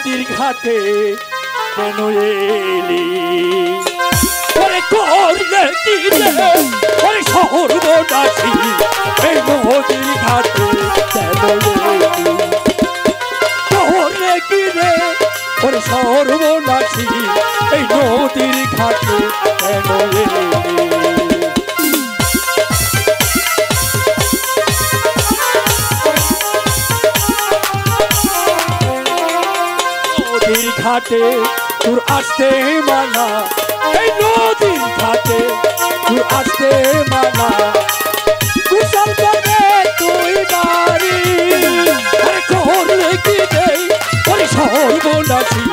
নদীর ঘাটে কেন এলি ওরে করলে কি রে ওরে সর্বনাশী এই নদীর ঘাটে কেন এলি করলে কি রে ওরে সর্বনাশী এই নদীর ঘাটে কেন এলি ঘাটে তোর আসতে মানা এই নদীর ঘাটে তোর আসতে মানা কুশল করে তুই বাড়ি আরে করলে কি নেই ওরে সর্বনাশী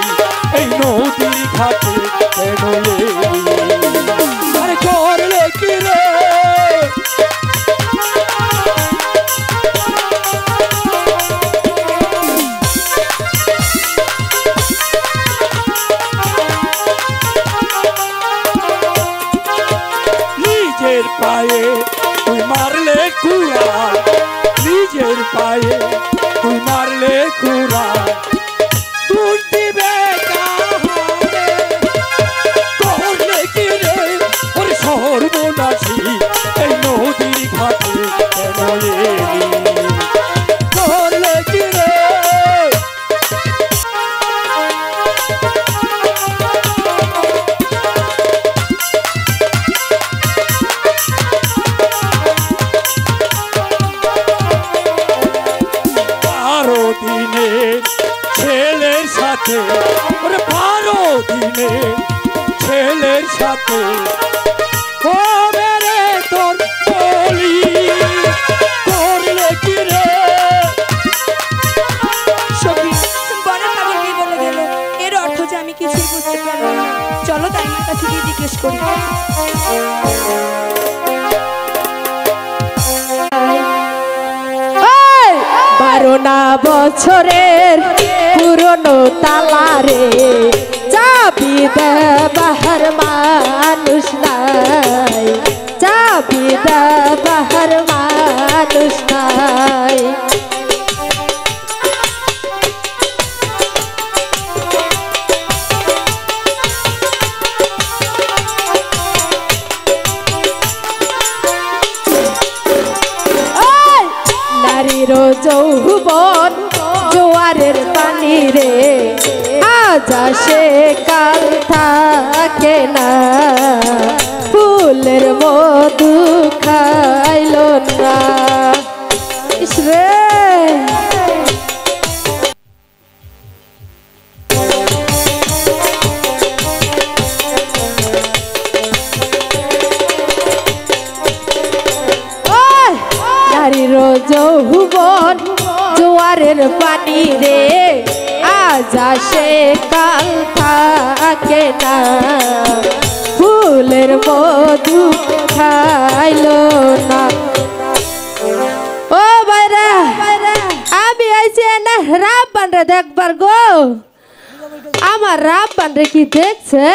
এই নদীর ঘাটে কেন এলি আরে করলে কি রে পায়ে তুই মারলে কুড়া নিজের পায়ে তুই মারলে কুড়া তুই দিবে করলে কি রে ওরে সর্বনাশী এই নদীর ঘাটে কেন এলি করলে কি রে ছেলের সাথে ওরে 12 দিনে ছেলের সাথে ও মেরে তোর বলি করলে কি রে সখী বড় পাগল কি বলে গেল এর অর্থ যে আমি কিছুই বুঝতে পারলাম না চলো তাই আমার কাছে গিয়ে জিজ্ঞেস করি 12 বছরের পুরনো তালারে চাবি দেবার মানুষ নাই চাবি দেবার মানুষ নাই যৌবন জোয়ারের পানি রে আজ আসে কাল থাকে না ফুলের মধু খাইলো না ইসরে যৌবন জোয়ারের পানি রে আজ আসে কাল থাকে না ফুলের মধু খাইলো না ও বাইরা আমি আইছি না রাব বানরে দেখবার গো আমার রাব বানরে কি দেখছে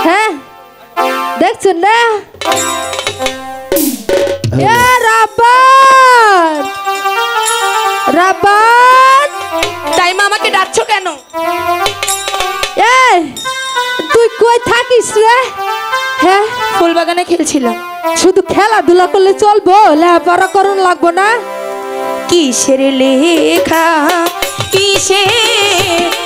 হ্যাঁ দেখছেন না তাই মা আমাকে ডাকছো কেন তুই কই থাকিস রে হ্যাঁ ফুলবাগানে খেলছিলাম শুধু খেলাধুলা করলে চলবো লেখাপড়া করুন লাগবো না কিসের লেখা কিসের